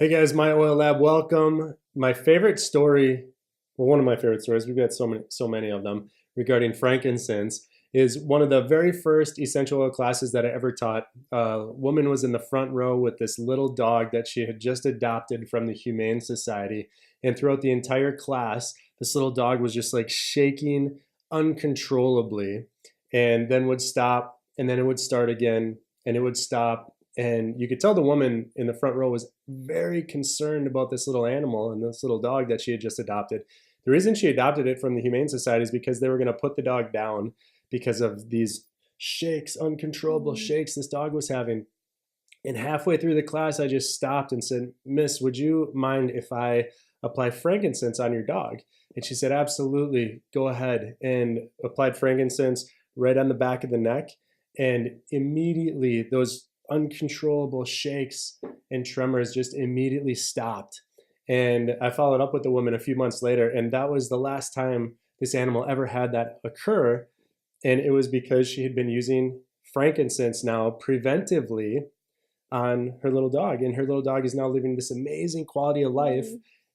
Hey guys, My Oil Lab, welcome. My favorite story, well, one of my favorite stories, we've got so many of them, regarding frankincense, is one of the very first essential oil classes that I ever taught. A woman was in the front row with this little dog that she had just adopted from the Humane Society. And throughout the entire class, this little dog was just like shaking uncontrollably and then would stop, and then it would start again, and it would stop. And you could tell the woman in the front row was very concerned about this little animal and this little dog that she had just adopted. The reason she adopted it from the Humane Society is because they were going to put the dog down because of these shakes, uncontrollable shakes this dog was having. And halfway through the class, I just stopped and said, "Miss, would you mind if I apply frankincense on your dog?" And she said, "Absolutely, go ahead," and applied frankincense right on the back of the neck. And immediately those uncontrollable shakes and tremors just immediately stopped. And I followed up with the woman a few months later, and that was the last time this animal ever had that occur. And it was because she had been using frankincense now preventively on her little dog. And her little dog is now living this amazing quality of life,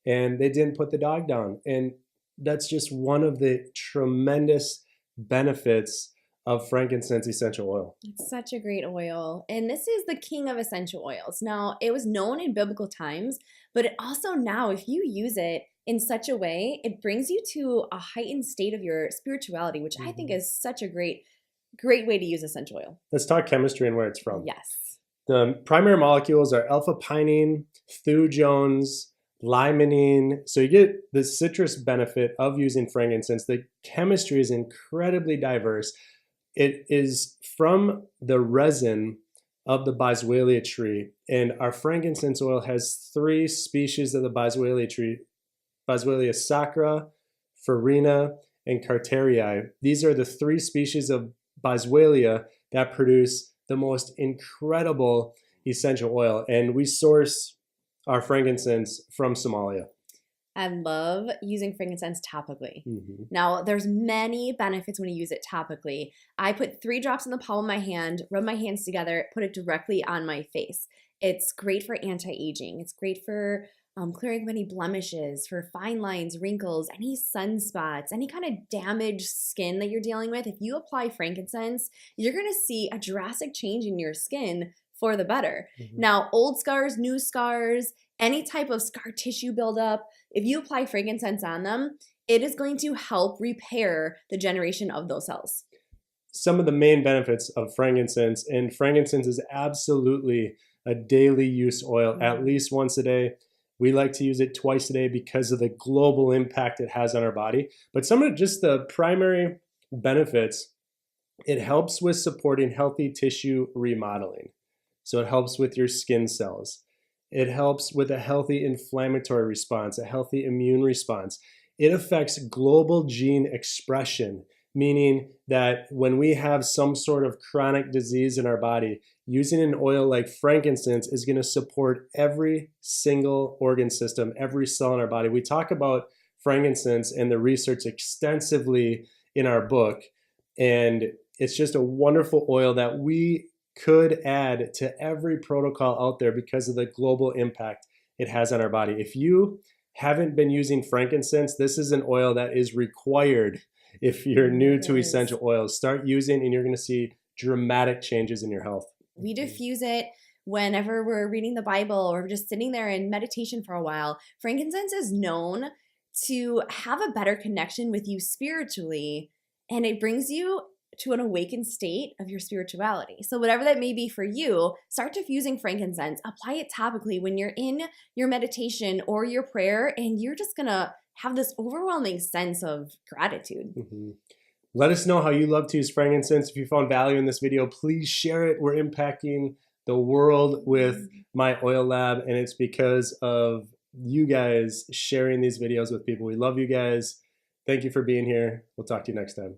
and they didn't put the dog down. And that's just one of the tremendous benefits of frankincense essential oil. It's such a great oil. And this is the king of essential oils. Now, it was known in biblical times, but it also now, if you use it in such a way, it brings you to a heightened state of your spirituality, which I think is such a great way to use essential oil. Let's talk chemistry and where it's from. Yes. The primary molecules are alpha-pinene, thujones, limonene. So you get the citrus benefit of using frankincense. The chemistry is incredibly diverse. It is from the resin of the boswellia tree, and our frankincense oil has 3 species of the boswellia tree: Boswellia sacra, farina, and carterii. These are the 3 species of boswellia that produce the most incredible essential oil, and we source our frankincense from Somalia. I love using frankincense topically. Now, there's many benefits when you use it topically. I put 3 drops in the palm of my hand, rub my hands together, put it directly on my face. It's great for anti-aging. It's great for clearing any blemishes, for fine lines, wrinkles, any sunspots, any kind of damaged skin that you're dealing with. If you apply frankincense, you're going to see a drastic change in your skin for the better. Now, old scars, new scars, any type of scar tissue buildup, if you apply frankincense on them, it is going to help repair the generation of those cells. Some of the main benefits of frankincense, and frankincense is absolutely a daily use oil, at least once a day. We like to use it twice a day because of the global impact it has on our body. But some of just the primary benefits, it helps with supporting healthy tissue remodeling. So it helps with your skin cells. It helps with a healthy inflammatory response, a healthy immune response. It affects global gene expression, meaning that when we have some sort of chronic disease in our body, using an oil like frankincense is going to support every single organ system, every cell in our body. We talk about frankincense and the research extensively in our book, and it's just a wonderful oil that we could add to every protocol out there because of the global impact it has on our body. If you haven't been using frankincense, this is an oil that is required. If you're new to essential oils, start using, and you're going to see dramatic changes in your health. We diffuse it whenever we're reading the Bible or just sitting there in meditation for a while. Frankincense is known to have a better connection with you spiritually, and it brings you to an awakened state of your spirituality. So whatever that may be for you, start diffusing frankincense, apply it topically when you're in your meditation or your prayer, and you're just going to have this overwhelming sense of gratitude. Let us know how you love to use frankincense. If you found value in this video, please share it. We're impacting the world with My Oil Lab, and it's because of you guys sharing these videos with people. We love you guys. Thank you for being here. We'll talk to you next time.